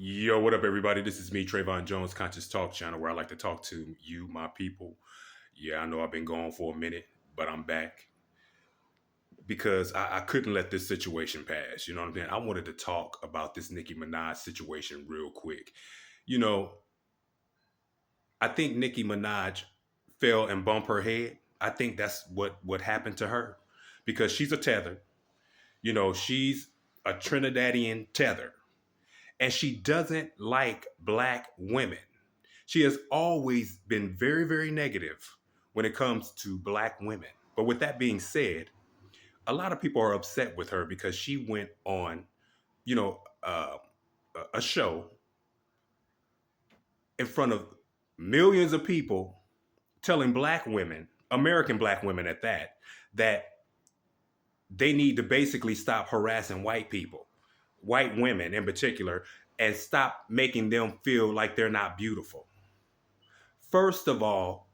Yo, what up, everybody? This is me, Trayvon Jones, Conscious Talk Channel, where I like to talk to you, my people. Yeah, I know I've been gone for a minute, but I'm back because I couldn't let this situation pass. You know what I'm saying? I wanted to talk about this Nicki Minaj situation real quick. You know, I think Nicki Minaj fell and bumped her head. I think that's what happened to her because she's a tether. She's a Trinidadian tether, and she doesn't like black women. She has always been very, very negative when it comes to black women. But with that being said, a lot of people are upset with her because she went on, you know, uh, a show in front of millions of people telling black women, American black women at that, that they need to basically stop harassing white people, white women in particular, and stop making them feel like they're not beautiful. First of all,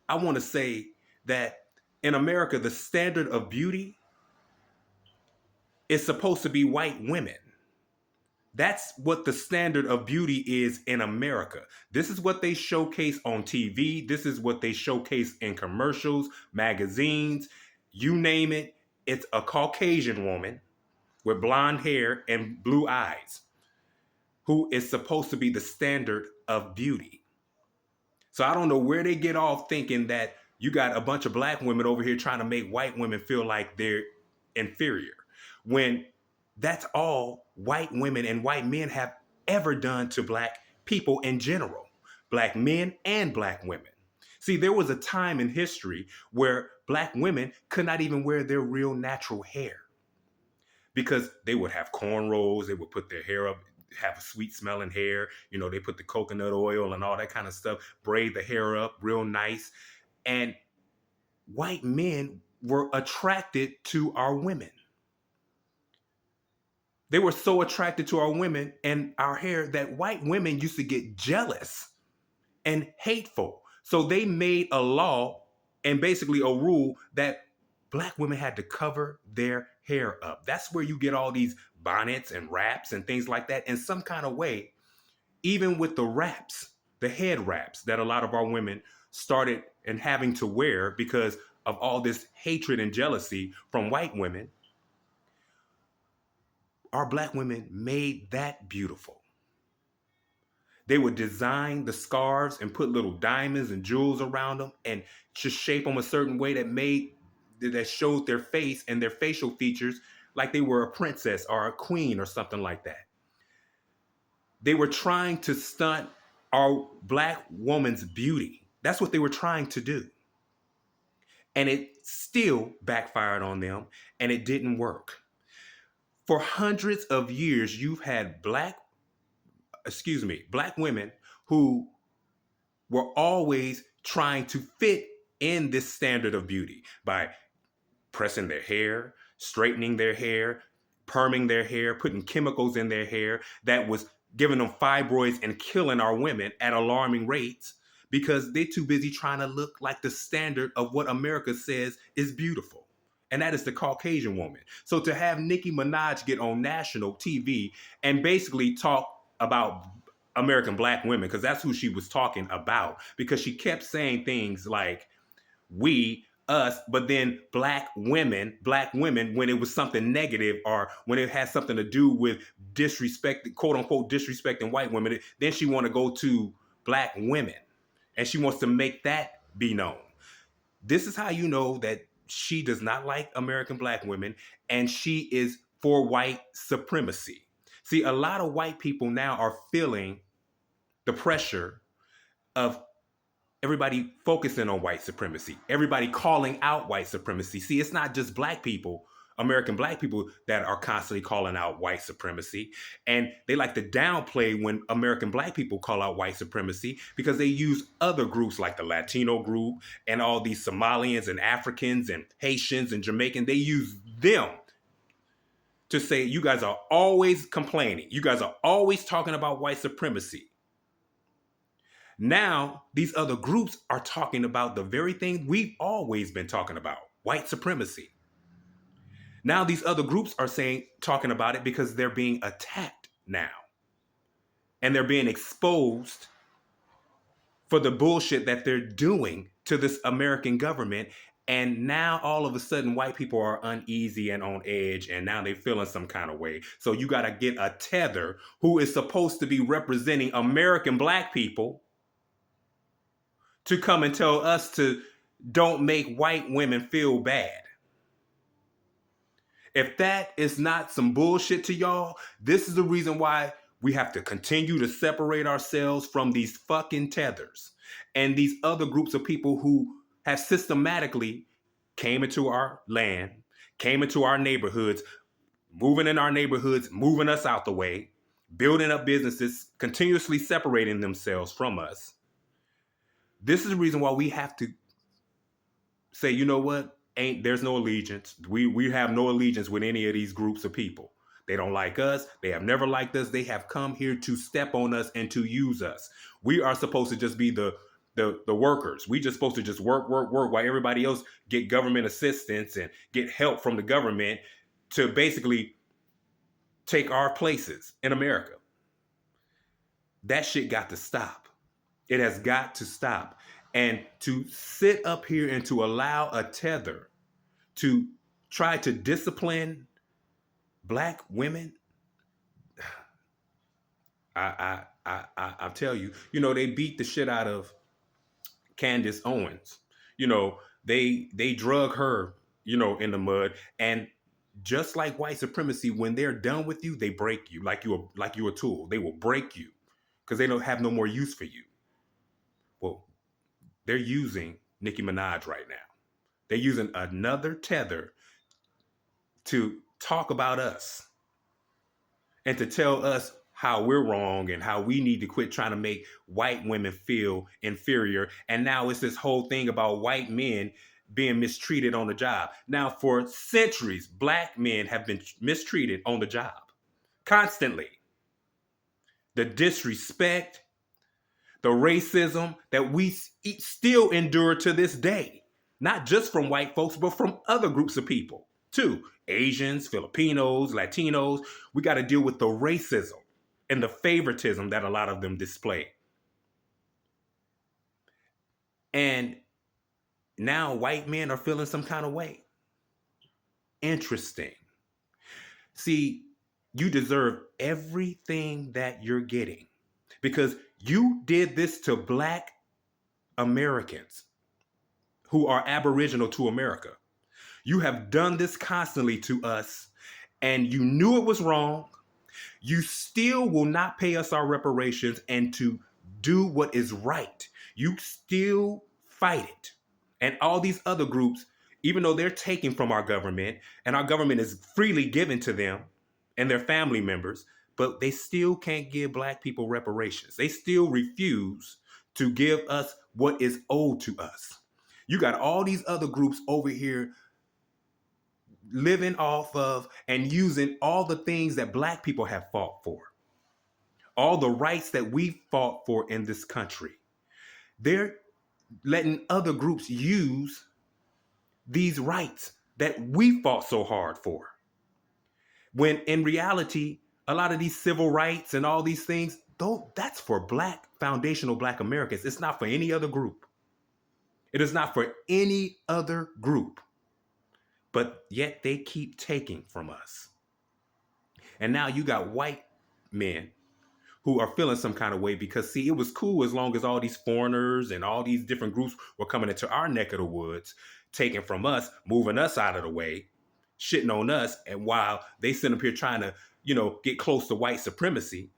I want to say that in America, the standard of beauty is supposed to be white women. That's what the standard of beauty is in America. This is what they showcase on TV. This is what they showcase in commercials, magazines, you name it. It's a Caucasian woman with blonde hair and blue eyes who is supposed to be the standard of beauty. So I don't know where they get off thinking that you got a bunch of black women over here trying to make white women feel like they're inferior when that's all white women and white men have ever done to black people in general, black men and black women. See, there was a time in history where black women could not even wear their real natural hair because they would have cornrows, they would put their hair up, have a sweet smelling hair. They put the coconut oil and all that kind of stuff, braid the hair up real nice. And white men were attracted to our women. They were so attracted to our women and our hair that white women used to get jealous and hateful. So they made a law and basically a rule that black women had to cover their hair up. That's where you get all these bonnets and wraps and things like that in some kind of way. Even with the wraps, the head wraps that a lot of our women started and having to wear because of all this hatred and jealousy from white women, our black women made that beautiful. They would design the scarves and put little diamonds and jewels around them and just shape them a certain way that showed their face and their facial features like they were a princess or a queen or something like that. They were trying to stunt our black woman's beauty. That's what they were trying to do. And it still backfired on them and it didn't work. For hundreds of years, you've had black women who were always trying to fit in this standard of beauty by pressing their hair, straightening their hair, perming their hair, putting chemicals in their hair that was giving them fibroids and killing our women at alarming rates because they're too busy trying to look like the standard of what America says is beautiful. And that is the Caucasian woman. So to have Nicki Minaj get on national TV and basically talk about American black women, because that's who she was talking about, because she kept saying things like we, us, but then black women, when it was something negative or when it had something to do with disrespect, quote unquote, disrespecting white women, then she want to go to black women and she wants to make that be known. This is how you know that she does not like American black women and she is for white supremacy. See, a lot of white people now are feeling the pressure of everybody focusing on white supremacy, everybody calling out white supremacy. See, it's not just black people, American black people, that are constantly calling out white supremacy. And they like to downplay when American black people call out white supremacy because they use other groups like the Latino group and all these Somalians and Africans and Haitians and Jamaicans. They use them to say, you guys are always complaining. You guys are always talking about white supremacy. Now, these other groups are talking about the very thing we've always been talking about, white supremacy. Now, these other groups are talking about it because they're being attacked now. and they're being exposed for the bullshit that they're doing to this American government. And now all of a sudden, white people are uneasy and on edge, and now they're feeling some kind of way. So you got to get a tether who is supposed to be representing American black people to come and tell us to don't make white women feel bad. If that is not some bullshit to y'all, this is the reason why we have to continue to separate ourselves from these fucking tethers and these other groups of people who have systematically came into our land, came into our neighborhoods, moving in our neighborhoods, moving us out the way, building up businesses, continuously separating themselves from us. This is the reason why we have to say, you know what? There's no allegiance. We have no allegiance with any of these groups of people. They don't like us. They have never liked us. They have come here to step on us and to use us. We are supposed to just be the workers. We just supposed to just work while everybody else get government assistance and get help from the government to basically take our places in America. That shit got to stop. It has got to stop. And to sit up here and to allow a tether to try to discipline black women, I'll tell you, they beat the shit out of Candace Owens. They drug her, in the mud. And just like white supremacy, when they're done with you, they break you like you're a tool. They will break you because they don't have no more use for you. Well, they're using Nicki Minaj right now. They're using another tether to talk about us and to tell us how we're wrong and how we need to quit trying to make white women feel inferior. And now it's this whole thing about white men being mistreated on the job. Now, for centuries, black men have been mistreated on the job constantly. The disrespect, the racism that we still endure to this day, not just from white folks, but from other groups of people too. Asians, Filipinos, Latinos. We got to deal with the racism and the favoritism that a lot of them display. And now white men are feeling some kind of way. Interesting. See, you deserve everything that you're getting because you did this to black Americans who are aboriginal to America. You have done this constantly to us, and you knew it was wrong. You still will not pay us our reparations and to do what is right. You still fight it. And all these other groups, even though they're taking from our government, and our government is freely given to them and their family members, but they still can't give black people reparations. They still refuse to give us what is owed to us. You got all these other groups over here living off of and using all the things that black people have fought for, all the rights that we fought for in this country. They're letting other groups use these rights that we fought so hard for. When in reality, a lot of these civil rights and all these things, though, that's for black, foundational black Americans. It's not for any other group. It is not for any other group. But yet they keep taking from us. And now you got white men who are feeling some kind of way because, see, it was cool as long as all these foreigners and all these different groups were coming into our neck of the woods, taking from us, moving us out of the way, shitting on us. And while they sit up here trying to, get close to white supremacy,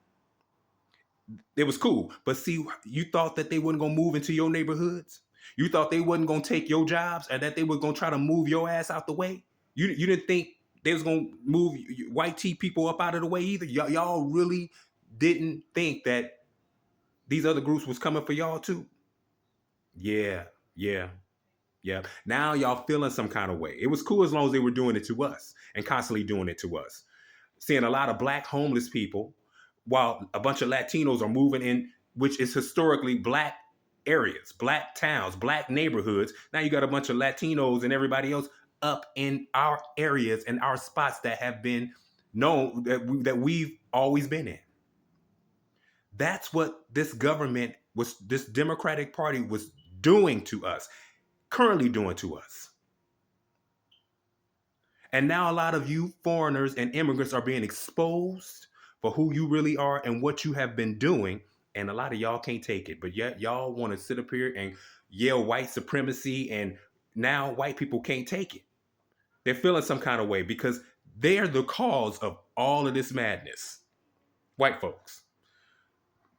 it was cool. But see, you thought that they wasn't going to move into your neighborhoods? You thought they wasn't going to take your jobs and that they were going to try to move your ass out the way? You didn't think they was going to move white tea people up out of the way either? Y'all really didn't think that these other groups was coming for y'all too? Yeah. Now y'all feeling some kind of way. It was cool as long as they were doing it to us and constantly doing it to us. Seeing a lot of black homeless people while a bunch of Latinos are moving in, which is historically black areas, black towns, black neighborhoods. Now you got a bunch of Latinos and everybody else up in our areas and our spots that have been known that we've always been in. That's what this government was, this Democratic Party was doing to us, currently doing to us. And now a lot of you foreigners and immigrants are being exposed for who you really are and what you have been doing. And a lot of y'all can't take it. But yet y'all want to sit up here and yell white supremacy. And now white people can't take it. They're feeling some kind of way because they're the cause of all of this madness. White folks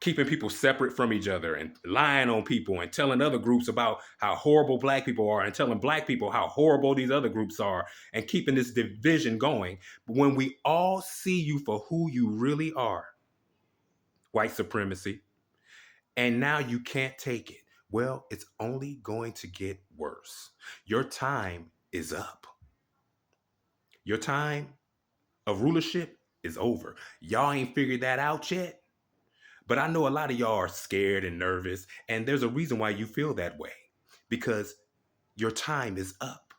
keeping people separate from each other and lying on people and telling other groups about how horrible black people are and telling black people how horrible these other groups are and keeping this division going. But when we all see you for who you really are, white supremacy, and now you can't take it, well, it's only going to get worse. Your time is up. Your time of rulership is over. Y'all ain't figured that out yet. But I know a lot of y'all are scared and nervous, and there's a reason why you feel that way, because your time is up.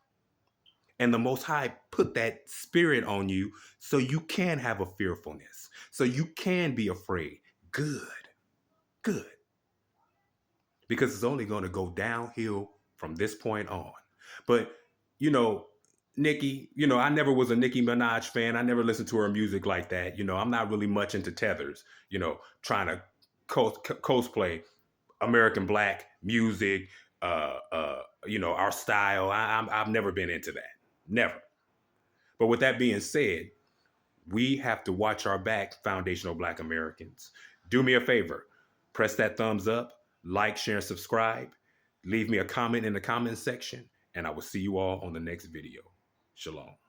And the Most High put that spirit on you so you can have a fearfulness, so you can be afraid. Good, good. Because it's only going to go downhill from this point on. But, you know, Nicki, I never was a Nicki Minaj fan. I never listened to her music like that. I'm not really much into tethers, trying to cosplay American black music, our style. I've never been into that. Never. But with that being said, we have to watch our back, foundational Black Americans. Do me a favor, press that thumbs up, like, share, and subscribe. Leave me a comment in the comment section, and I will see you all on the next video. Shalom.